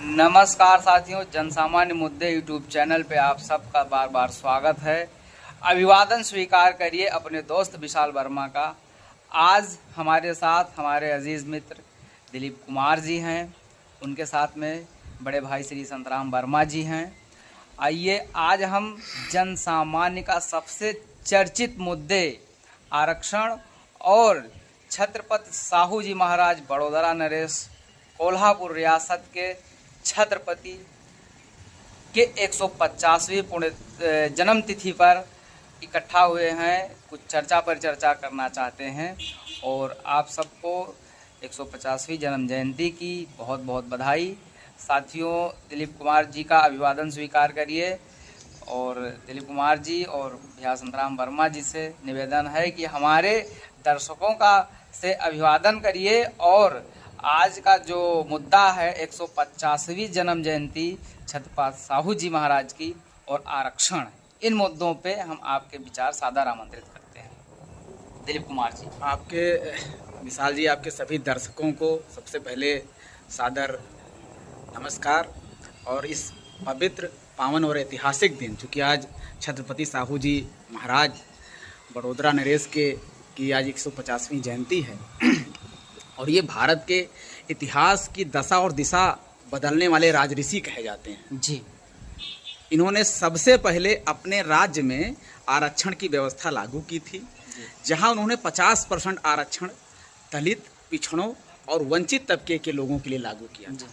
नमस्कार साथियों, जनसामान्य मुद्दे यूट्यूब चैनल पे आप सबका बार बार स्वागत है। अभिवादन स्वीकार करिए अपने दोस्त विशाल वर्मा का। आज हमारे साथ हमारे अजीज़ मित्र दिलीप कुमार जी हैं, उनके साथ में बड़े भाई श्री संतराम वर्मा जी हैं। आइए आज हम जनसामान्य का सबसे चर्चित मुद्दे आरक्षण और छत्रपति साहू जी महाराज बड़ोदरा नरेश कोल्हापुर रियासत के छत्रपति के 150वीं पुण्य जन्म तिथि पर इकट्ठा हुए हैं। कुछ चर्चा पर चर्चा करना चाहते हैं और आप सबको 150वीं जन्म जयंती की बहुत बहुत बधाई। साथियों, दिलीप कुमार जी का अभिवादन स्वीकार करिए और दिलीप कुमार जी और भैया संतराम वर्मा जी से निवेदन है कि हमारे दर्शकों का से अभिवादन करिए और आज का जो मुद्दा है 150वीं जन्म जयंती छत्रपति साहू जी महाराज की और आरक्षण, इन मुद्दों पे हम आपके विचार सादर आमंत्रित करते हैं। दिलीप कुमार जी। आपके विशाल जी, आपके सभी दर्शकों को सबसे पहले सादर नमस्कार। और इस पवित्र, पावन और ऐतिहासिक दिन, चूँकि आज छत्रपति साहू जी महाराज बड़ोदरा नरेश की आज 150वीं जयंती है और ये भारत के इतिहास की दशा और दिशा बदलने वाले राजऋषि कहे जाते हैं जी। इन्होंने सबसे पहले अपने राज्य में आरक्षण की व्यवस्था लागू की थी, जहां उन्होंने 50% आरक्षण दलित, पिछड़ों और वंचित तबके के लोगों के लिए लागू किया था।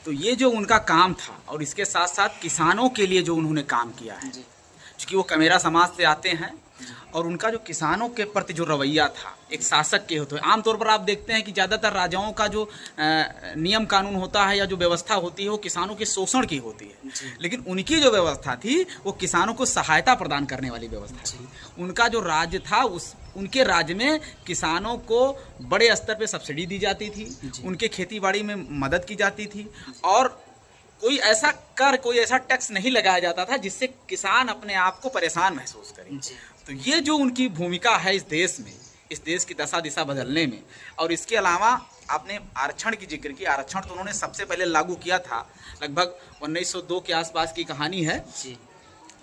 तो ये जो उनका काम था और इसके साथ साथ किसानों के लिए जो उन्होंने काम किया है, क्योंकि वो कमेरा समाज से आते हैं और उनका जो किसानों के प्रति जो रवैया था एक शासक के होते हैं। आमतौर पर आप देखते हैं कि ज़्यादातर राजाओं का जो नियम कानून होता है या जो व्यवस्था होती है वो किसानों के शोषण की होती है, लेकिन उनकी जो व्यवस्था थी वो किसानों को सहायता प्रदान करने वाली व्यवस्था थी। उनका जो राज्य था उनके राज्य में किसानों को बड़े स्तर पर सब्सिडी दी जाती थी, उनके खेती बाड़ी में मदद की जाती थी और कोई ऐसा टैक्स नहीं लगाया जाता था जिससे किसान अपने आप को परेशान महसूस करे। तो ये जो उनकी भूमिका है इस देश की दशा दिशा बदलने में। और इसके अलावा आपने आरक्षण की जिक्र की। आरक्षण तो उन्होंने सबसे पहले लागू किया था लगभग 1902 के आसपास की कहानी है,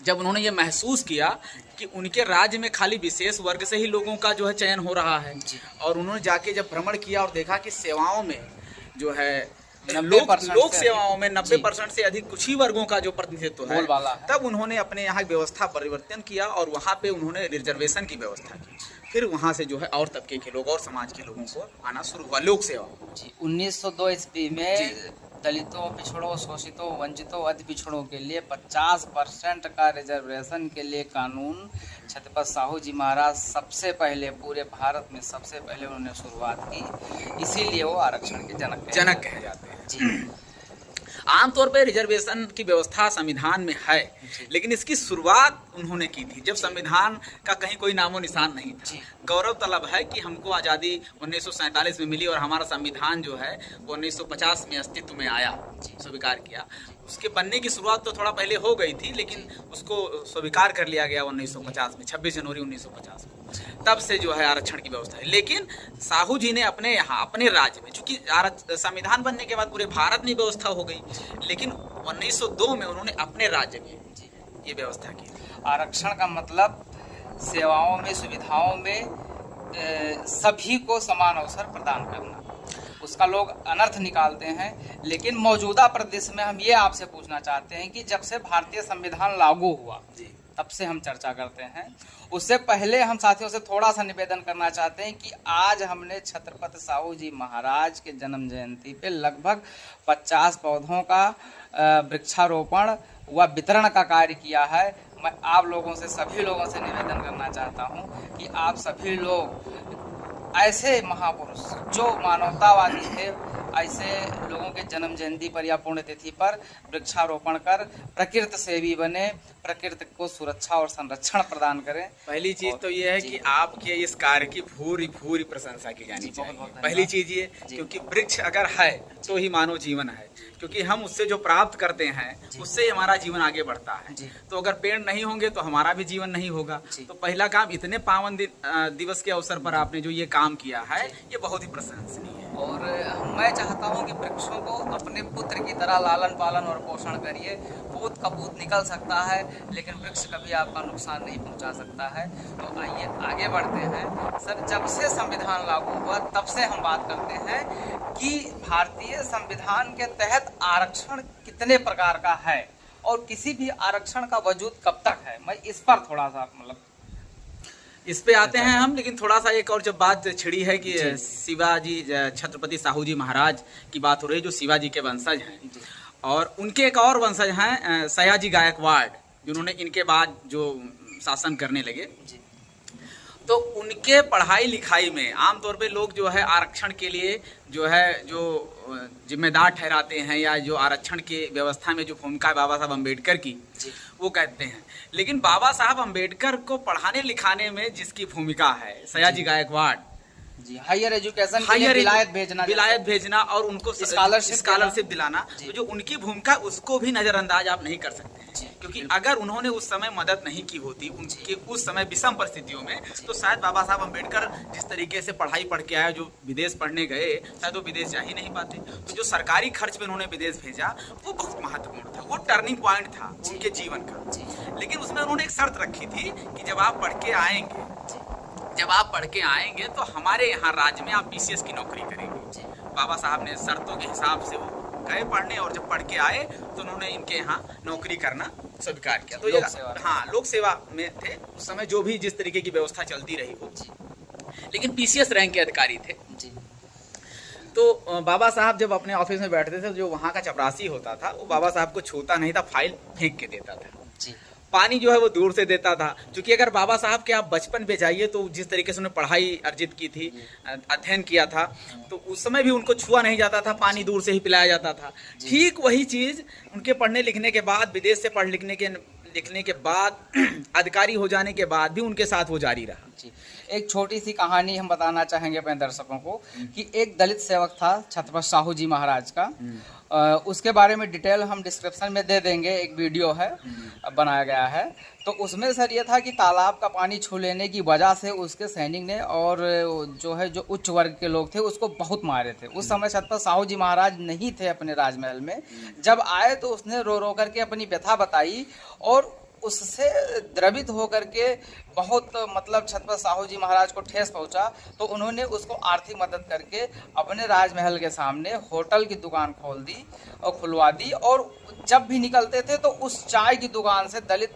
जब उन्होंने ये महसूस किया कि उनके राज्य में खाली विशेष वर्ग से ही लोगों का जो है चयन हो रहा है। और उन्होंने जाके जब भ्रमण किया और देखा कि सेवाओं में जो है लोक सेवाओं में 90% से अधिक कुछ ही वर्गों का जो प्रतिनिधित्व है, तब उन्होंने अपने यहाँ व्यवस्था परिवर्तन किया और वहाँ पे उन्होंने रिजर्वेशन की व्यवस्था की। फिर वहाँ से जो है और तबके के लोग और समाज के लोगों को आना शुरू हुआ लोक सेवा। 1902 ईस्वी में दलितों, पिछड़ों, शोषितों, वंचितों, अति पिछड़ों के लिए 50% का रिजर्वेशन के लिए कानून छत्रपति साहू जी महाराज सबसे पहले पूरे भारत में सबसे पहले उन्होंने शुरुआत की, इसीलिए वो आरक्षण के जनक कहे जाते हैं जी। आमतौर पर रिजर्वेशन की व्यवस्था संविधान में है, लेकिन इसकी शुरुआत उन्होंने की थी जब संविधान का कहीं कोई नामो निशान नहीं था। गौरव तलब है कि हमको आज़ादी 1947 में मिली और हमारा संविधान जो है वो 1950 में अस्तित्व में आया, स्वीकार किया। उसके बनने की शुरुआत तो थोड़ा पहले हो गई थी, लेकिन उसको स्वीकार कर लिया गया 1950 में, 26 जनवरी 1950 को। तब से जो है आरक्षण की व्यवस्था है। लेकिन साहू जी ने अपने यहाँ अपने राज्य में, चूंकि संविधान बनने के बाद पूरे भारत में व्यवस्था हो गई, लेकिन 1902 में उन्होंने अपने राज्य में ये व्यवस्था की। आरक्षण का मतलब सेवाओं में, सुविधाओं में सभी को समान अवसर प्रदान करना। उसका लोग अनर्थ निकालते हैं, लेकिन मौजूदा प्रदेश में हम ये आपसे पूछना चाहते हैं कि जब से भारतीय संविधान लागू हुआ तब से हम चर्चा करते हैं। उससे पहले हम साथियों से थोड़ा सा निवेदन करना चाहते हैं कि आज हमने छत्रपति साहू जी महाराज के जन्म जयंती पे लगभग 50 पौधों का वृक्षारोपण व वितरण का कार्य किया है। मैं आप लोगों से, सभी लोगों से निवेदन करना चाहता हूं कि आप सभी लोग ऐसे महापुरुष जो मानवतावादी थे, ऐसे लोगों के जन्म जयंती पर या पुण्यतिथि पर वृक्षारोपण कर प्रकृति सेवी बने, प्रकृति को सुरक्षा और संरक्षण प्रदान करें। पहली चीज तो ये है कि आपके इस कार्य की भूरी भूरी प्रशंसा की जानी चाहिए। पहली चीज ये, क्योंकि वृक्ष अगर है तो ही मानव जीवन है, क्योंकि हम उससे जो प्राप्त करते हैं उससे हमारा जीवन आगे बढ़ता है। तो अगर पेड़ नहीं होंगे तो हमारा भी जीवन नहीं होगा। तो पहला काम, इतने पावन दिवस के अवसर पर आपने जो ये काम किया है ये बहुत ही प्रशंसनीय है। और मैं चाहता हूँ कि वृक्षों को अपने पुत्र की तरह लालन पालन और पोषण करिए। पूत कपूत निकल सकता है लेकिन वृक्ष कभी आपका नुकसान नहीं पहुंचा सकता है। तो आइए आगे बढ़ते हैं। सर, जब से संविधान लागू हुआ तब से हम बात करते हैं कि भारतीय संविधान के तहत आरक्षण कितने प्रकार का है और किसी भी आरक्षण का वजूद कब तक है। मैं इस पर थोड़ा सा मतलब इस पे आते हैं हम, लेकिन थोड़ा सा एक और जब बात छिड़ी है कि शिवाजी छत्रपति साहू जी महाराज की बात हो रही है, जो शिवाजी के वंशज हैं, और उनके एक और वंशज हैं सयाजी गायकवाड़, जिन्होंने इनके बाद जो शासन करने लगे। तो उनके पढ़ाई लिखाई में आमतौर पे लोग जो है आरक्षण के लिए जो जिम्मेदार ठहराते हैं या जो आरक्षण की व्यवस्था में जो भूमिका है बाबा साहब अम्बेडकर की, वो कहते हैं। लेकिन बाबा साहब अम्बेडकर को पढ़ाने लिखाने में जिसकी भूमिका है सयाजी गायकवाड़ जी, हायर एजुकेशन के लिए विलायत भेजना और उनको स्कॉलरशिप दिलाना, तो जो उनकी भूमिका उसको भी नजरअंदाज आप नहीं कर सकते हैं। क्योंकि अगर उन्होंने उस समय मदद नहीं की होती उनके उस समय विषम परिस्थितियों में, तो शायद बाबा साहब अम्बेडकर जिस तरीके से पढ़ाई पढ़ के आए, जो विदेश पढ़ने गए, शायद वो विदेश जा ही नहीं पाते। तो जो सरकारी खर्च पे उन्होंने विदेश भेजा वो बहुत महत्वपूर्ण था, वो टर्निंग पॉइंट था उनके जीवन का। लेकिन उसमें उन्होंने एक शर्त रखी थी कि जब आप पढ़ के आएंगे तो हमारे यहाँ राज्य में आप BCS की नौकरी करेंगे। बाबा साहब ने शर्तों के हिसाब से वो गए पढ़ने, और जब पढ़ के आए तो उन्होंने इनके यहाँ नौकरी करना स्वीकार किया। तो ये लोक सेवा में थे उस समय, जो भी जिस तरीके की व्यवस्था चलती रही हो, लेकिन PCS रैंक के अधिकारी थे। तो बाबा साहब जब अपने ऑफिस में बैठते थे, जो वहाँ का चपरासी होता था वो बाबा साहब को छूता नहीं था, फाइल फेंक के देता था। पानी जो है वो दूर से देता था, क्योंकि अगर बाबा साहब के आप बचपन पे जाइए तो जिस तरीके से उन्होंने पढ़ाई अर्जित की थी, अध्ययन किया था, तो उस समय भी उनको छुआ नहीं जाता था, पानी दूर से ही पिलाया जाता था। ठीक वही चीज़ उनके पढ़ने लिखने के बाद, विदेश से पढ़ लिखने के बाद, अधिकारी हो जाने के बाद भी उनके साथ वो जारी रहा। एक छोटी सी कहानी हम बताना चाहेंगे अपने दर्शकों को कि एक दलित सेवक था छत्रपति साहू जी महाराज का। उसके बारे में डिटेल हम डिस्क्रिप्शन में दे देंगे, एक वीडियो है बनाया गया है। तो उसमें सर ये था कि तालाब का पानी छू लेने की वजह से उसके सैनिक ने और जो उच्च वर्ग के लोग थे उसको बहुत मारे थे। उस समय छत्रपति साहू जी महाराज नहीं थे अपने राजमहल में। जब आए तो उसने रो रो करके अपनी व्यथा बताई और उससे द्रवित होकर के बहुत मतलब छत्रपति साहू जी महाराज को ठेस पहुंचा। तो उन्होंने उसको आर्थिक मदद करके अपने राजमहल के सामने होटल की दुकान खोल दी और खुलवा दी। और जब भी निकलते थे तो उस चाय की दुकान से दलित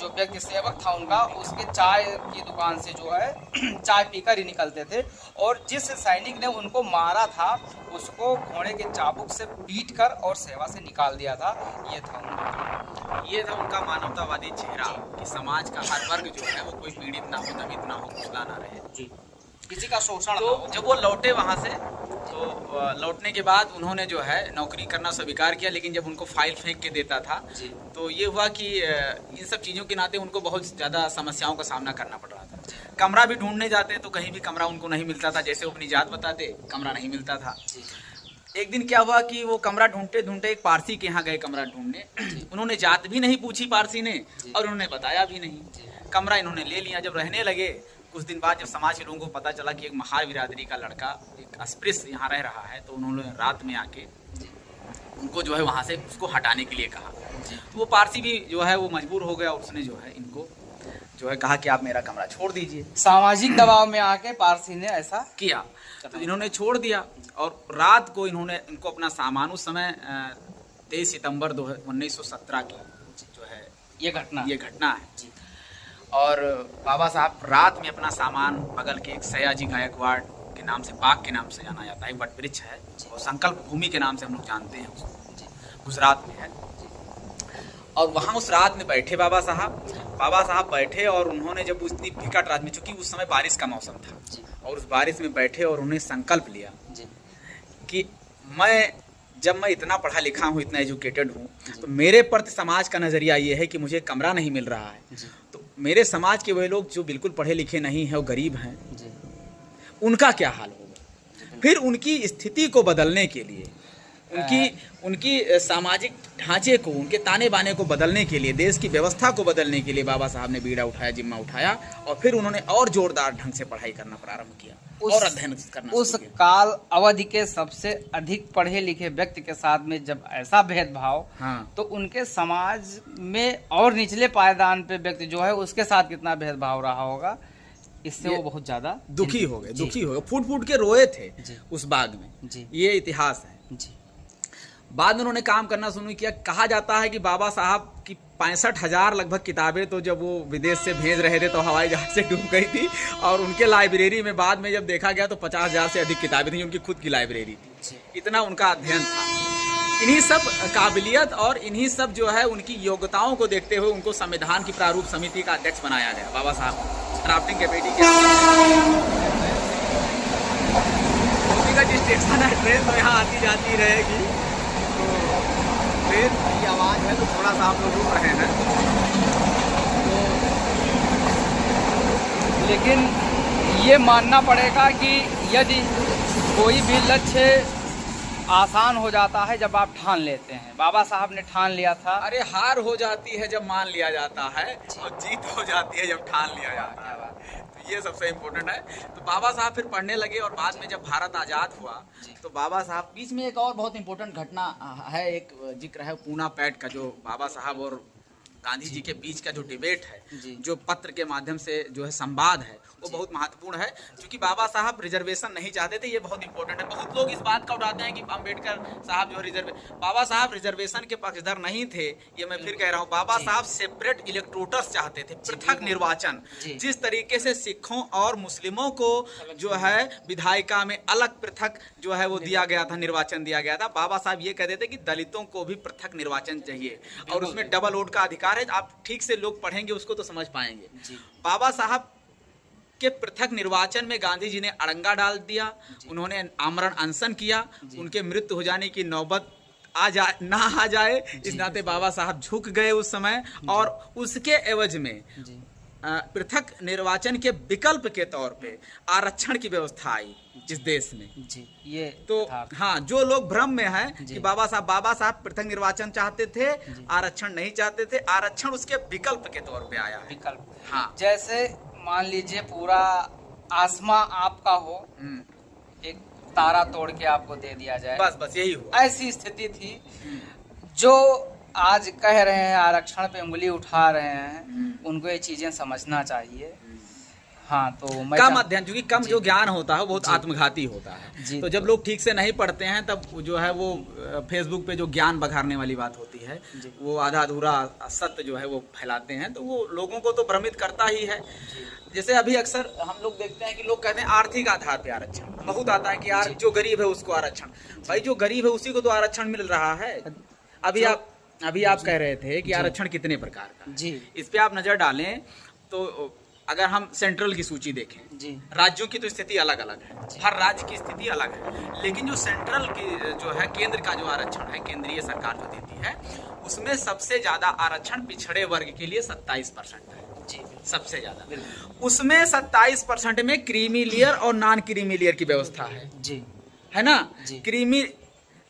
जो व्यक्ति सेवक था उनका, उसके चाय की दुकान से जो है चाय पीकर ही निकलते थे। और जिस सैनिक ने उनको मारा था उसको घोड़े के चाबुक से पीट कर और सेवा से निकाल दिया था। ये था उनका मानवतावादी चेहरा कि समाज का हर वर्ग जो है वो कोई पीड़ित ना हो, दमित ना हो, कुचला ना रहे, किसी का शोषण। तो जब वो लौटे वहाँ से, तो लौटने के बाद उन्होंने जो है नौकरी करना स्वीकार किया। लेकिन जब उनको फाइल फेंक के देता था तो ये हुआ कि इन सब चीज़ों के नाते उनको बहुत ज़्यादा समस्याओं का सामना करना पड़ रहा था। कमरा भी ढूंढने जाते तो कहीं भी कमरा उनको नहीं मिलता था, जैसे वो अपनी जात बताते कमरा नहीं मिलता था। एक दिन क्या हुआ कि वो कमरा ढूंढते ढूंढते एक पारसी के यहाँ गए कमरा ढूंढने। उन्होंने जात भी नहीं पूछी पारसी ने और उन्होंने बताया भी नहीं। कमरा इन्होंने ले लिया। जब रहने लगे कुछ दिन बाद, जब समाज के लोगों को पता चला कि एक महार बिरादरी का लड़का, एक अस्पृश्य यहाँ रह रहा है, तो उन्होंने रात में आके उनको जो है वहाँ से उसको हटाने के लिए कहा। तो वो पारसी भी जो है वो मजबूर हो गया। उसने जो है इनको जो है कहा कि आप मेरा कमरा छोड़ दीजिए। सामाजिक दबाव में आके पारसी ने ऐसा किया तो इन्होंने छोड़ दिया। और रात को इनको अपना सामान, उस समय 23 सितंबर 1917 की जो है ये घटना है। और बाबा साहब रात में अपना सामान बगल के एक सयाजी गायकवाड़ के नाम से, बाग के नाम से जाना जाता है, वट वृक्ष है और संकल्प भूमि के नाम से हम लोग जानते हैं उसको, गुजरात में है। और वहाँ उस रात में बैठे बाबा साहब बैठे और उन्होंने जब उतनी विकट रात में, चूंकि उस समय बारिश का मौसम था, और उस बारिश में बैठे और उन्हें संकल्प लिया कि जब मैं इतना पढ़ा लिखा हूँ, इतना एजुकेटेड हूँ, तो मेरे प्रति समाज का नज़रिया ये है कि मुझे कमरा नहीं मिल रहा है, तो मेरे समाज के वे लोग जो बिल्कुल पढ़े लिखे नहीं हैं और गरीब हैं, उनका क्या हाल होगा। फिर उनकी स्थिति को बदलने के लिए उनकी सामाजिक ढांचे को, उनके ताने बाने को बदलने के लिए, देश की व्यवस्था को बदलने के लिए बाबा साहब ने बीड़ा उठाया, जिम्मा उठाया, और फिर उन्होंने और जोरदार ढंग से पढ़ाई करना प्रारंभ किया और अध्ययन करना। उस काल अवधि के सबसे अधिक पढ़े लिखे व्यक्ति के साथ में जब ऐसा भेदभाव, हाँ, तो उनके समाज में और निचले पायदान पे व्यक्ति जो है उसके साथ कितना भेदभाव रहा होगा, इससे वो बहुत ज्यादा दुखी हो गए, फूट फूट के रोए थे उस बाग में जी। ये इतिहास है जी। बाद में उन्होंने काम करना शुरू किया। कहा जाता है कि बाबा साहब की 65,000 लगभग किताबें तो जब वो विदेश से भेज रहे थे तो हवाई जहाज से डूब गई थी, और उनके लाइब्रेरी में बाद में जब देखा गया तो 50,000 से अधिक किताबें थी, उनकी खुद की लाइब्रेरी थी। इतना उनका अध्ययन था। इन्हीं सब काबिलियत और इन्हीं सब जो है उनकी योग्यताओं को देखते हुए उनको संविधान की प्रारूप समिति का अध्यक्ष बनाया गया बाबा साहब। ड्राफ्टिंग कमेटी के का जो स्टेशन है, ट्रेन तो यहाँ आती जाती रहेगी, तो ट्रेन की आवाज़ है तो थोड़ा सा आप लोग रुक रहे हैं। तो लेकिन ये मानना पड़ेगा कि यदि कोई भी लक्ष्य आसान हो जाता है जब आप ठान लेते हैं, बाबा साहब ने ठान लिया था। अरे हार हो जाती है जब मान लिया जाता है, और जीत हो जाती है जब ठान लिया जाता है, तो ये सबसे इम्पोर्टेंट है। तो बाबा साहब फिर पढ़ने लगे, और बाद में जब भारत आज़ाद हुआ तो बाबा साहब, बीच में एक और बहुत इम्पोर्टेंट घटना है, एक जिक्र है पूना पैठ का, जो बाबा साहब और गांधी जी के बीच का जो डिबेट है, जो पत्र के माध्यम से जो है संवाद है, वो बहुत महत्वपूर्ण है, क्योंकि बाबा साहब रिजर्वेशन नहीं चाहते थे। ये बहुत इंपॉर्टेंट है। बहुत लोग इस बात का उठाते हैं कि अम्बेडकर साहब जो बाबा साहब रिजर्वेशन के पक्षधर नहीं थे। ये मैं फिर कह रहा हूँ, बाबा साहब सेपरेट इलेक्टोरल्स चाहते थे, पृथक निर्वाचन। जिस तरीके से सिखों और मुस्लिमों को जो है विधायिका में अलग पृथक जो है वो दिया गया था, निर्वाचन दिया गया था, बाबा साहब ये कहते थे कि दलितों को भी पृथक निर्वाचन चाहिए, और उसमें डबल वोट का अधिकार है। आप ठीक से लोग पढ़ेंगे उसको तो समझ पाएंगे। बाबा साहब के पृथक निर्वाचन में गांधी जी ने अड़ंगा डाल दिया, उन्होंने आमरण अनशन किया, उनके मृत्यु हो जाने की नौबत आ जाए इस नाते बाबा साहब झुक गए उस समय, और उसके एवज में पृथक निर्वाचन के विकल्प के तौर पे आरक्षण की व्यवस्था आई इस देश में। ये तो हाँ, जो लोग भ्रम में है कि बाबा साहब पृथक निर्वाचन चाहते थे, आरक्षण नहीं चाहते थे, आरक्षण उसके विकल्प के तौर पे आया है। विकल्प, हाँ, जैसे मान लीजिए पूरा आसमां आपका हो, एक तारा तोड़ के आपको दे दिया जाए, बस यही हुआ। ऐसी स्थिति थी। जो आज कह रहे हैं आरक्षण पे उंगली उठा रहे हैं, उनको ये चीजें समझना चाहिए। हाँ, तो कम अध्ययन, क्योंकि कम जो ज्ञान होता है वो बहुत आत्मघाती होता है। तो जब लोग ठीक से नहीं पढ़ते हैं तब जो है वो फेसबुक पे जो ज्ञान बघाड़ने वाली बात होती है, वो आधा अधूरा सत्य जो है वो फैलाते हैं, तो वो लोगों को तो भ्रमित करता ही है। जैसे अभी अक्सर हम लोग देखते हैं कि लोग कहते हैं आर्थिक आधार पे आरक्षण बहुत आता है कि यार जो गरीब है उसको आरक्षण। भाई जो गरीब है उसी को तो आरक्षण मिल रहा है। अभी आप कह रहे थे कि आरक्षण कितने प्रकार का है, इस पे आप नजर डालें तो अगर हम सेंट्रल की सूची देखें, राज्यों की तो स्थिति अलग अलग है, हर राज्य की स्थिति अलग है, लेकिन जो सेंट्रल की जो है केंद्र का जो आरक्षण है, केंद्रीय सरकार जो देती है, उसमें सबसे ज्यादा आरक्षण पिछड़े वर्ग के लिए 27% है। सबसे ज्यादा उसमें 27% में क्रीमी लेयर और नॉन क्रीमी लेयर की व्यवस्था है ना। क्रीमी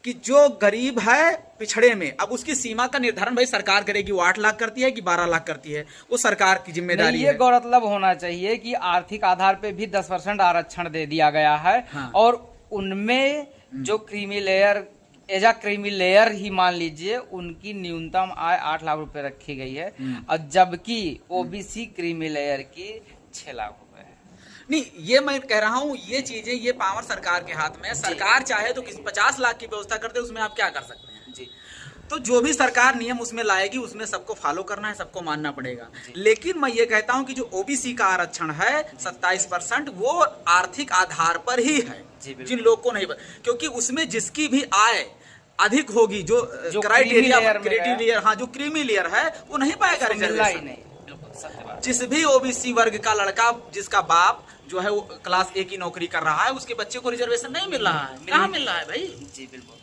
कि जो गरीब है पिछड़े में, अब उसकी सीमा का निर्धारण भाई सरकार करेगी, वो 8 लाख करती है कि 12 लाख करती है, वो सरकार की जिम्मेदारी है। ये गौरतलब होना चाहिए कि आर्थिक आधार पे भी 10% आरक्षण दे दिया गया है। हाँ। और उनमें जो क्रीमी लेयर एजा क्रीमी लेयर ही मान लीजिए, उनकी न्यूनतम आय 8 लाख रुपए रखी गई है, और जबकि ओबीसी क्रीमी लेयर की 6 लाख रुपए है। नहीं, ये मैं कह रहा हूँ, ये चीजें, ये पावर सरकार के हाथ में है। सरकार चाहे तो 50 लाख की व्यवस्था कर दे, उसमें आप क्या कर सकते हैं। तो जो भी सरकार नियम उसमें लाएगी, उसमें सबको फॉलो करना है, सबको मानना पड़ेगा। लेकिन मैं ये कहता हूँ कि जो ओबीसी का आरक्षण है 27%, वो आर्थिक आधार पर ही है, जिन लोग को नहीं, क्योंकि उसमें जिसकी भी आय अधिक होगी, जो क्राइटेरिया, हाँ, जो क्रीमी लेयर है वो नहीं पाएगा रिजर्वेशन। जिस भी ओबीसी वर्ग का लड़का जिसका बाप जो है वो क्लास A की नौकरी कर रहा है, उसके बच्चे को रिजर्वेशन नहीं मिल रहा है। कहाँ मिल रहा है भाई? जी बिल्कुल।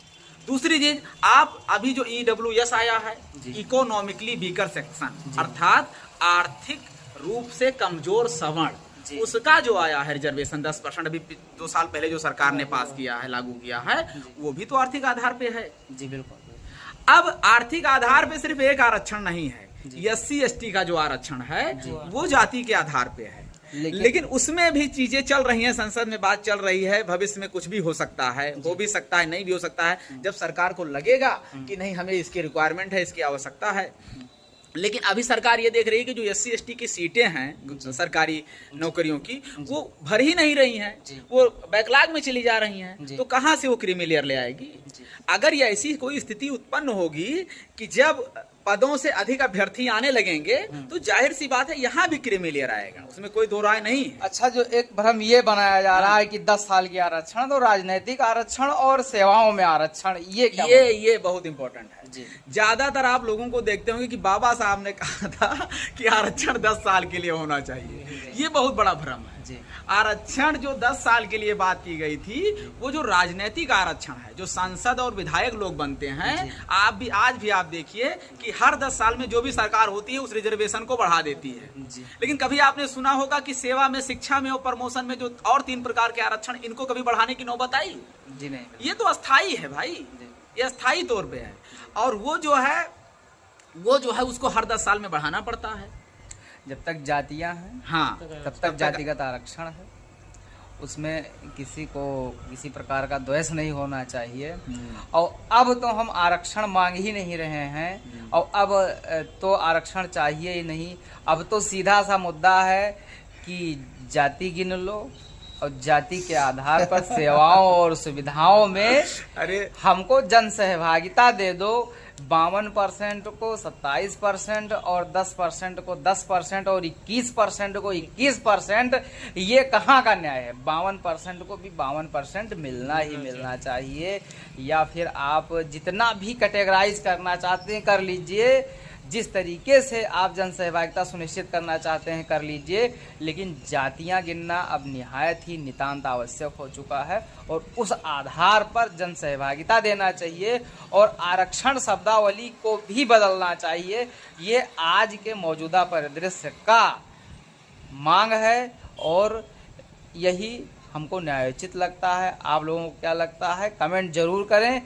दूसरी चीज, आप अभी जो EWS आया है, इकोनॉमिकली वीकर सेक्शन, अर्थात आर्थिक रूप से कमजोर सवर्ण, जी। उसका जो आया है रिजर्वेशन 10%, अभी 2 साल पहले जो सरकार ने पास किया है, लागू किया है, वो भी तो आर्थिक आधार पे है। जी बिल्कुल। अब आर्थिक आधार पे सिर्फ एक आरक्षण नहीं है, SC/ST का जो आरक्षण है वो जाति के आधार पे है। लेकिन उसमें भी चीजें चल रही हैं, संसद में बात चल रही है, भविष्य में कुछ भी हो सकता है, हो भी सकता है, नहीं भी हो सकता है, जब सरकार को लगेगा कि नहीं हमें इसकी रिक्वायरमेंट है, इसकी आवश्यकता है। लेकिन अभी सरकार ये देख रही है कि जो SC/ST की सीटें हैं सरकारी नौकरियों की, वो भर ही नहीं रही हैं, वो बैकलॉग में चली जा रही हैं, तो कहाँ से वो क्रीमी लेयर ले आएगी? अगर ये ऐसी कोई स्थिति उत्पन्न होगी कि जब पदों से अधिक अभ्यर्थी आने लगेंगे, तो जाहिर सी बात है यहाँ भी क्रीमी लेयर आएगा, उसमें कोई दो राय नहीं है। अच्छा, जो एक भ्रम ये बनाया जा रहा है कि 10 साल की आरक्षण, तो राजनीतिक आरक्षण और सेवाओं में आरक्षण, ये क्या? ये बहुत इंपॉर्टेंट है जी। ज्यादातर आप लोगों को देखते होंगे कि बाबा साहब ने कहा था कि आरक्षण 10 साल के लिए होना चाहिए, ये बहुत बड़ा भ्रम है। जी। आरक्षण जो 10 साल के लिए बात की गई थी, वो जो राजनीतिक आरक्षण है, जो सांसद और विधायक लोग बनते हैं, आज भी आप देखिए कि हर 10 साल में जो भी सरकार होती है उस रिजर्वेशन को बढ़ा देती है। जी। लेकिन कभी आपने सुना होगा कि सेवा में, शिक्षा में और प्रमोशन में जो और 3 प्रकार के आरक्षण, इनको कभी बढ़ाने की नौबत आई? जी नहीं। ये तो अस्थाई है भाई, ये अस्थाई तौर पे है, और वो जो है उसको हर 10 साल में बढ़ाना पड़ता है। जब तक जातियां हैं, हाँ, तब तक जातिगत आरक्षण है, उसमें किसी को किसी प्रकार का द्वेष नहीं होना चाहिए। और अब तो हम आरक्षण मांग ही नहीं रहे हैं, और अब तो आरक्षण चाहिए ही नहीं। अब तो सीधा सा मुद्दा है कि जाति गिन लो और जाति के आधार पर सेवाओं और सुविधाओं में अरे हमको जन सहभागिता दे दो। 52% को 27% और 10% को 10% और 21% को 21%, ये कहाँ का न्याय है? 52% को भी 52% मिलना ही मिलना चाहिए। या फिर आप जितना भी कैटेगराइज करना चाहते हैं कर लीजिए, जिस तरीके से आप जन सहभागिता सुनिश्चित करना चाहते हैं कर लीजिए, लेकिन जातियां गिनना अब निहायत ही नितांत आवश्यक हो चुका है, और उस आधार पर जन सहभागिता देना चाहिए और आरक्षण शब्दावली को भी बदलना चाहिए। ये आज के मौजूदा परिदृश्य का मांग है और यही हमको न्यायोचित लगता है। आप लोगों को क्या लगता है? कमेंट जरूर करें।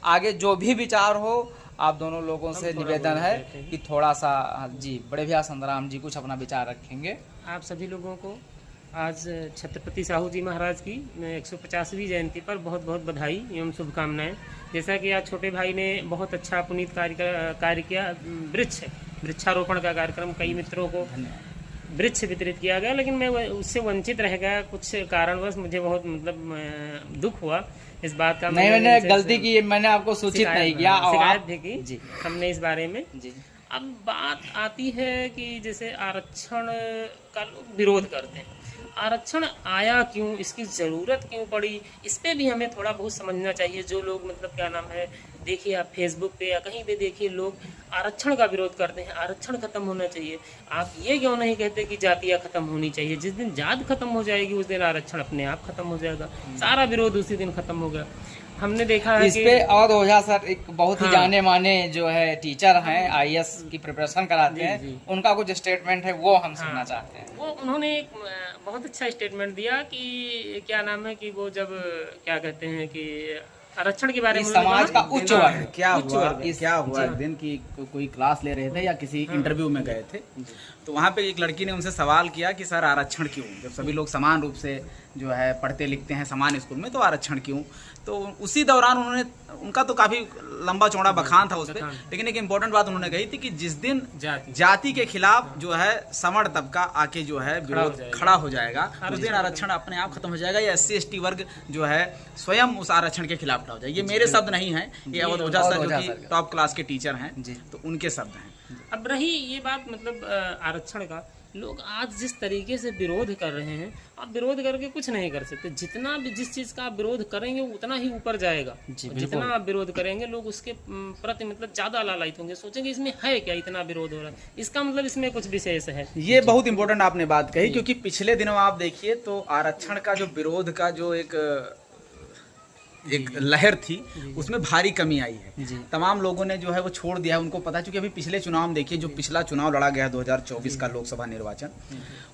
आगे जो भी विचार हो, आप दोनों लोगों से निवेदन है कि थोड़ा सा, जी बड़े भैया संतराम जी कुछ अपना विचार रखेंगे। आप सभी लोगों को आज छत्रपति साहू जी महाराज की 150वीं जयंती पर बहुत बहुत बधाई एवं शुभकामनाएं। जैसा कि आज छोटे भाई ने बहुत अच्छा पुनीत कार्य किया, वृक्षारोपण का कार्यक्रम, कई मित्रों को वृक्ष वितरित किया गया, लेकिन मैं उससे वंचित रह गया कुछ कारणवश। मुझे बहुत दुख हुआ इस बात का। नहीं, मैंने गलती की, मैंने आपको सूचित नहीं किया, शिकायत भी की जी हमने इस बारे में। जी। अब बात आती है कि जैसे आरक्षण का लोग विरोध करते हैं, आरक्षण आया क्यों, इसकी ज़रूरत क्यों पड़ी, इस पे भी हमें थोड़ा बहुत समझना चाहिए। जो लोग क्या नाम है, देखिए आप फेसबुक पे या कहीं पे देखिए, लोग आरक्षण का विरोध करते हैं, आरक्षण खत्म होना चाहिए। आप ये क्यों नहीं कहते कि जातियाँ खत्म होनी चाहिए? जिस दिन जात खत्म हो जाएगी उस दिन आरक्षण अपने आप खत्म हो जाएगा, सारा विरोध उसी दिन खत्म हो गया। हमने देखा है इस पे अवध ओझा सर एक बहुत ही हाँ। जाने माने जो है टीचर हैं, IAS की प्रिपरेशन कराते हैं, जी। उनका कुछ स्टेटमेंट है वो हम सुनना चाहते हैं। वो उन्होंने एक बहुत अच्छा स्टेटमेंट दिया कि क्या नाम है कि वो जब क्या कहते हैं कि आरक्षण के बारे में इस समाज का उच्च वर्ग क्या हुआ जी। एक दिन की कोई क्लास ले रहे थे या किसी इंटरव्यू में गए थे, तो वहाँ पे एक लड़की ने उनसे सवाल किया कि सर आरक्षण क्यों, जब सभी लोग समान रूप से जो है पढ़ते लिखते हैं समान स्कूल में, तो आरक्षण क्यों? तो उसी दौरान उनका तो काफी लंबा चौड़ा बखान था उस पर, लेकिन एक इम्पोर्टेंट बात उन्होंने कही थी कि जिस दिन जाति के खिलाफ जो है सवर्ण तबका आके जो है विरोध खड़ा हो जाएगा, उस दिन आरक्षण अपने आप खत्म हो जाएगा, या SC/ST वर्ग जो है स्वयं उस आरक्षण के खिलाफ खड़ा हो जाएगा। ये मेरे शब्द नहीं है, ये अवध ओझा सर जो कि टॉप क्लास के टीचर हैं, तो उनके शब्द हैं। अब रही ये बात आरक्षण का, लोग आज जिस तरीके से विरोध कर रहे हैं, आप विरोध करके कुछ नहीं कर सकते। जितना भी जिस चीज़ का आप विरोध करेंगे उतना ही ऊपर जाएगा। जितना आप विरोध करेंगे लोग उसके प्रति ज़्यादा लालायित होंगे, सोचेंगे इसमें है क्या, इतना विरोध हो रहा है, इसका इसमें कुछ विशेष है। ये बहुत इंपॉर्टेंट आपने बात कही, क्योंकि पिछले दिनों आप देखिए तो आरक्षण का जो विरोध का जो एक एक लहर थी, उसमें भारी कमी आई है। जी। तमाम लोगों ने जो है वो छोड़ दिया है, उनको पता है, क्योंकि अभी पिछले चुनाव में देखिए, जो पिछला चुनाव लड़ा गया 2024 का लोकसभा निर्वाचन,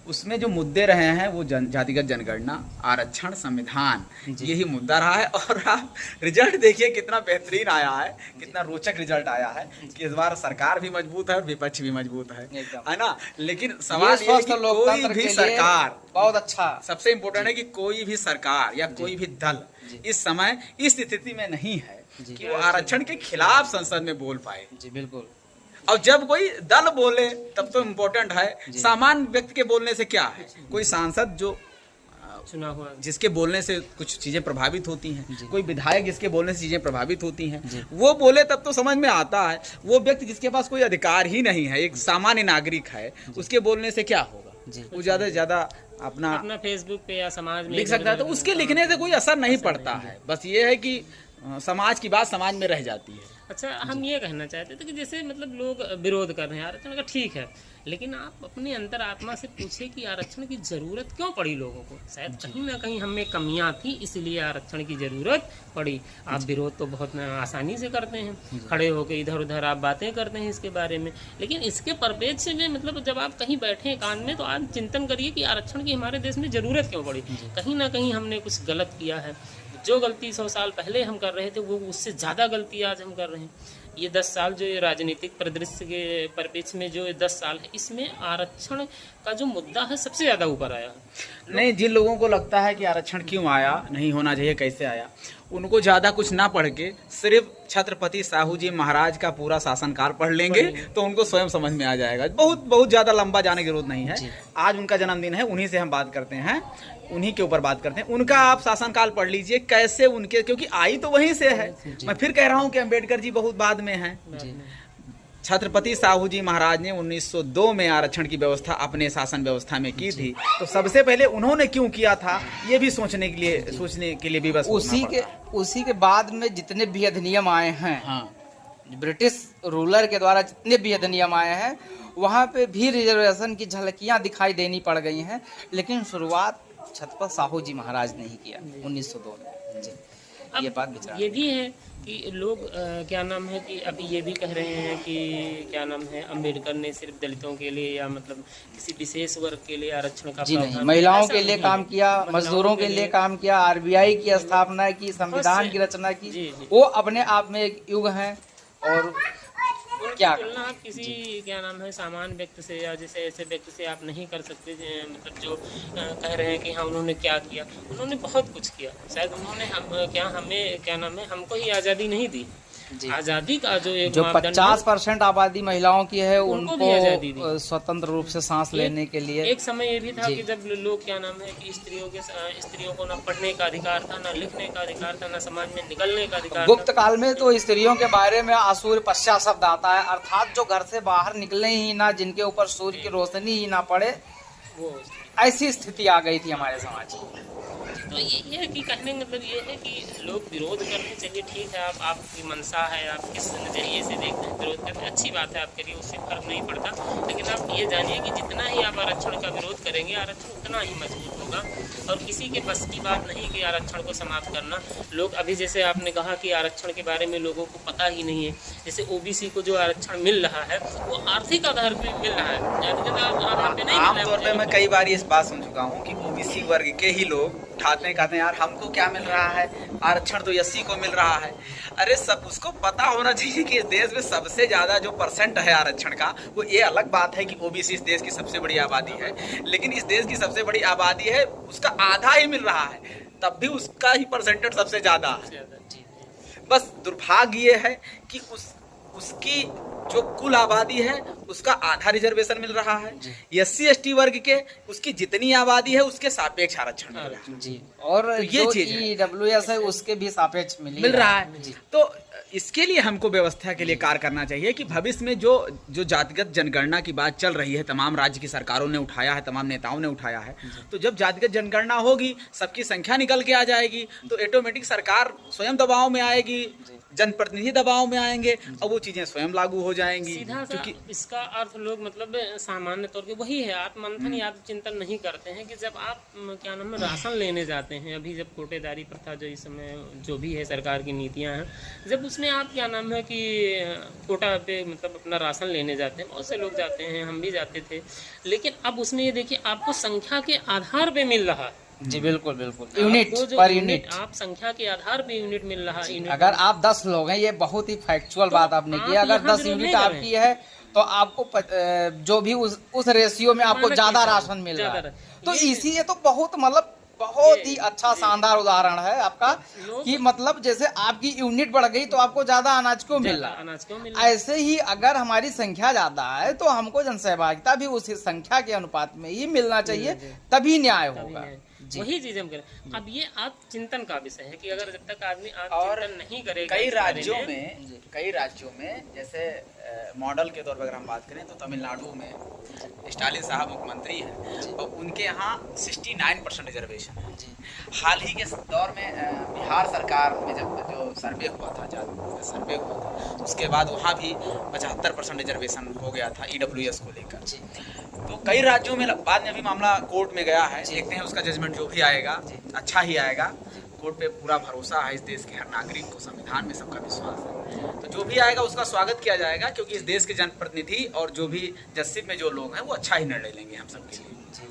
उसमें जो मुद्दे रहे हैं वो जातिगत जनगणना, आरक्षण, संविधान, यही मुद्दा रहा है। और आप रिजल्ट देखिए कितना बेहतरीन आया है, कितना रोचक रिजल्ट आया है कि इस बार सरकार भी मजबूत है और विपक्ष भी मजबूत है ना। लेकिन सवाल ये है कि कोई भी सरकार, बहुत अच्छा, सबसे इम्पोर्टेंट है कि कोई भी सरकार या कोई भी दल इस समय इस स्थिति में नहीं है कि वो आरक्षण के खिलाफ संसद में बोल पाए। जी बिल्कुल। और जब कोई दल बोले तब तो इम्पोर्टेंट है, सामान्य व्यक्ति के बोलने से क्या है, कोई सांसद जो चुना हुआ, जिसके बोलने से कुछ चीजें प्रभावित होती हैं, कोई विधायक जिसके बोलने से चीजें प्रभावित होती हैं, वो बोले तब तो समझ में आता है। वो व्यक्ति जिसके पास कोई अधिकार ही नहीं है, एक सामान्य नागरिक है, उसके बोलने से क्या होगा? वो ज्यादा से ज्यादा अपना फेसबुक पे या समाज में लिख सकता है, तो उसके लिखने से कोई असर नहीं पड़ता है। बस ये है कि समाज की बात समाज में रह जाती है। अच्छा, हम ये कहना चाहते थे कि जैसे मतलब लोग विरोध कर रहे हैं आरक्षण का, ठीक है, लेकिन आप अपने अंतरात्मा से पूछे कि आरक्षण की ज़रूरत क्यों पड़ी लोगों को। शायद कहीं ना कहीं हमें कमियां थी, इसलिए आरक्षण की ज़रूरत पड़ी। आप विरोध तो बहुत आसानी से करते हैं, खड़े होकर इधर उधर आप बातें करते हैं इसके बारे में, लेकिन इसके परिप्रेक्ष्य में मतलब जब आप कहीं बैठे हैं कान में, तो आप चिंतन करिए कि आरक्षण की हमारे देश में ज़रूरत क्यों पड़ी। कहीं ना कहीं हमने कुछ गलत किया है। जो गलती 100 साल पहले हम कर रहे थे, वो उससे ज़्यादा गलती आज हम कर रहे हैं। ये 10 साल जो ये राजनीतिक परिदृश्य के परिप्रेक्ष्य में जो ये 10 साल है, इसमें आरक्षण का जो मुद्दा है सबसे ज़्यादा ऊपर आया है। नहीं, जिन लोगों को लगता है कि आरक्षण क्यों आया, नहीं होना चाहिए, कैसे आया, उनको ज़्यादा कुछ ना पढ़ के सिर्फ छत्रपति साहू जी महाराज का पूरा शासनकाल पढ़ लेंगे तो उनको स्वयं समझ में आ जाएगा। बहुत ज़्यादा लंबा जाने की जरूरत नहीं है। आज उनका जन्मदिन है, उन्हीं से हम बात करते हैं, उन्हीं के ऊपर बात करते हैं। उनका आप शासनकाल पढ़ लीजिए, कैसे उनके, क्योंकि आई तो वहीं से है। मैं फिर कह रहा हूँ कि अम्बेडकर जी बहुत बाद में हैं। छत्रपति साहू जी महाराज ने 1902 में आरक्षण की व्यवस्था अपने शासन व्यवस्था में की थी, तो सबसे पहले उन्होंने क्यों किया था, ये भी सोचने के लिए भी बस उसी के बाद में जितने भी अधिनियम आए हैं, हाँ, ब्रिटिश रूलर के द्वारा जितने भी अधिनियम आए हैं, वहाँ पे भी रिजर्वेशन की झलकियाँ दिखाई देनी पड़ गई हैं, लेकिन शुरुआत छत्रपति साहू जी महाराज ने ही किया 1902 में। जी, ये बात विचार ये भी है कि लोग क्या नाम है कि अभी ये भी कह रहे हैं कि क्या नाम है, अम्बेडकर ने सिर्फ दलितों के लिए या मतलब किसी विशेष वर्ग के लिए आरक्षण का जी नहीं, महिलाओं के लिए काम किया, मजदूरों के लिए काम किया, आरबीआई की स्थापना की, संविधान की रचना की। वो अपने आप में एक युग है। और क्या तुलना आप किसी क्या नाम है सामान्य व्यक्ति से या जैसे ऐसे व्यक्ति से आप नहीं कर सकते, मतलब जो कह रहे हैं कि हाँ उन्होंने क्या किया, उन्होंने बहुत कुछ किया। शायद उन्होंने हमें क्या नाम है, हमको ही आज़ादी नहीं दी। आज़ादी का जो 50% आबादी महिलाओं की है, उनको स्वतंत्र रूप से सांस लेने के लिए। एक समय ये भी था कि जब लोग क्या नाम है कि स्त्रियों को ना पढ़ने का अधिकार था, ना लिखने का अधिकार था, ना समाज में निकलने का अधिकार। गुप्त काल में तो स्त्रियों के बारे में असूर्य पश्चात शब्द आता है, अर्थात जो घर से बाहर निकले ही ना, जिनके ऊपर सूर्य की रोशनी ही ना पड़े, वो ऐसी स्थिति आ गई थी हमारे समाज में। तो ये है कि कहने मतलब ये है कि लोग विरोध करने चाहिए, ठीक है, आपकी मंशा है, आप किस नज़रिए से देखते हैं, विरोध करते हैं, अच्छी बात है, आपके लिए उससे फर्क नहीं पड़ता। लेकिन आप ये जानिए कि जितना ही आप आरक्षण का विरोध करेंगे, आरक्षण उतना ही मजबूत होगा। और किसी के बस की बात नहीं कि आरक्षण को समाप्त करना। लोग अभी जैसे आपने कहा कि आरक्षण के बारे में लोगों को पता ही नहीं है। जैसे ओबीसी को जो आरक्षण मिल रहा है वो आर्थिक आधार पर मिल रहा है, आधार पर नहीं। आमतौर पर मैं कई बार इस बात सुन चुका हूँ कि ओबीसी वर्ग के ही लोग कहते हैं यार हमको क्या मिल रहा है, आरक्षण तो एससी को मिल रहा है। अरे सब उसको पता होना चाहिए कि इस देश में सबसे ज्यादा जो % है आरक्षण का, वो ये अलग बात है कि ओबीसी इस देश की सबसे बड़ी आबादी है, लेकिन इस देश की सबसे बड़ी आबादी है, उसका आधा ही मिल रहा है, तब भी उसका ही % सबसे ज्यादा है। बस दुर्भाग्य ये है कि उसकी जो कुल आबादी है उसका आधा रिजर्वेशन मिल रहा है। एससी एसटी वर्ग के उसकी जितनी आबादी है उसके सापेक्ष आरक्षण मिल रहा है जी। और तो ये चीज EWS है उसके भी सापेक्ष मिल रहा है जी। तो इसके लिए हमको व्यवस्था के लिए कार्य करना चाहिए कि भविष्य में जो जातिगत जनगणना की बात चल रही है, तमाम राज्य की सरकारों ने उठाया है, तमाम नेताओं ने उठाया है, तो जब जातिगत जनगणना होगी, सबकी संख्या निकल के आ जाएगी, तो ऑटोमेटिक सरकार स्वयं दबाव में आएगी, जनप्रतिनिधि दबाव में आएंगे और वो चीजें स्वयं लागू हो जाएंगी। सीधा सा क्योंकि इसका अर्थ लोग मतलब सामान्य तौर पे वही है, आत्ममंथन या आत्मचिंतन नहीं करते हैं कि जब आप क्या नाम है राशन लेने जाते हैं, अभी जब कोटेदारी प्रथा जो इस समय जो भी है सरकार की नीतियां हैं, जब उसमें आप क्या नाम है कि कोटा पे मतलब अपना राशन लेने जाते हैं, बहुत से लोग जाते हैं, हम भी जाते थे, लेकिन अब उसमें ये देखिए आपको संख्या के आधार पे मिल रहा है। जी बिल्कुल बिल्कुल, यूनिट आपको जो पर यूनिट। आप संख्या के आधार पे यूनिट मिल रहा है। अगर आप 10 लोग हैं, ये बहुत ही फैक्चुअल बात आपने की, आप अगर यहाँ 10 विरोध यूनिट नहीं कर आपकी है तो आपको जो भी उस रेशियो में आपको मानक ज्यादा हिसाब राशन मिल रहा ज्यादा है। तो ये- इसी ये तो बहुत मतलब बहुत ही अच्छा शानदार उदाहरण है आपका लोग- कि मतलब जैसे आपकी यूनिट बढ़ गई तो आपको ज्यादा अनाज क्यों मिल ज्यादा रहा है। अनाज क्यों मिल रहा है? ऐसे ही अगर हमारी संख्या ज्यादा है तो हमको जनसहभागिता भी उसी संख्या के अनुपात में ही मिलना चाहिए, तभी न्याय तभी होगा। है। जी। वही चीज हम करें। अब ये आत्मचिंतन का विषय है कि अगर जब तक आदमी और आत्मचिंतन नहीं करेगा कई इस बारे राज्यों में, में कई राज्यों में जैसे मॉडल के तौर पर अगर हम बात करें तो तमिलनाडु में स्टालिन साहब मुख्यमंत्री हैं और उनके यहाँ 69% रिजर्वेशन है। हाल ही के दौर में बिहार सरकार में जब जो सर्वे हुआ था, सर्वे हुआ था, उसके बाद वहाँ भी 75% रिजर्वेशन हो गया था EWS को लेकर। तो कई राज्यों में बाद में अभी मामला कोर्ट में गया है, देखते हैं उसका जजमेंट जो भी आएगा अच्छा ही आएगा। कोर्ट पे पूरा भरोसा है, इस देश के हर नागरिक को संविधान में सबका विश्वास है, तो जो भी आएगा उसका स्वागत किया जाएगा, क्योंकि इस देश के जनप्रतिनिधि और जो भी जजशिप में जो लोग हैं वो अच्छा ही निर्णय लेंगे हम सबके लिए,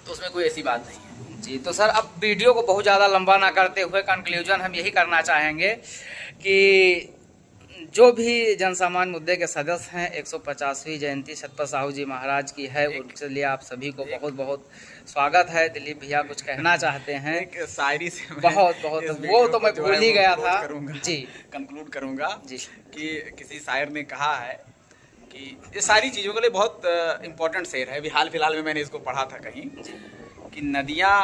तो उसमें कोई ऐसी बात नहीं है। जी तो सर, अब वीडियो को बहुत ज़्यादा लंबा ना करते हुए कंक्लूजन हम यही करना चाहेंगे कि जो भी जनसामान्य मुद्दे के सदस्य हैं, 150वीं जयंती छत्रपति साहू जी महाराज की है, उसके लिए आप सभी को बहुत बहुत स्वागत है। दिलीप भैया कुछ कहना चाहते हैं? एक शायरी से बहुत वो तो मैं भूल ही गया था जी, कंक्लूड करूंगा जी कि किसी शायर ने कहा है कि ये सारी चीज़ों के लिए बहुत इम्पोर्टेंट शेर है, अभी हाल फिलहाल में मैंने इसको पढ़ा था कहीं कि नदियाँ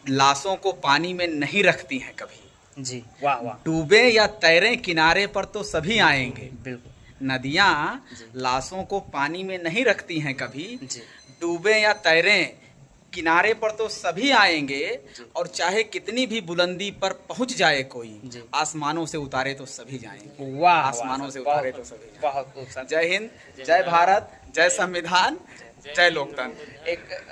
लाशों को पानी में नहीं रखती हैं कभी जी, वाह वाह, डूबे या तैरें किनारे पर तो सभी आएंगे। बिल्कुल नदियाँ लाशों को पानी में नहीं रखती हैं कभी, जी, डूबे या तैरें किनारे पर तो सभी आएंगे, और चाहे कितनी भी बुलंदी पर पहुंच जाए कोई, आसमानों से उतारे तो सभी जाएंगे। वाह, आसमानों से उतारे तो सभी जाएंगे। बहुत खूब सर। जय हिंद, जय भारत, जय संविधान, जय लोकतंत्र। एक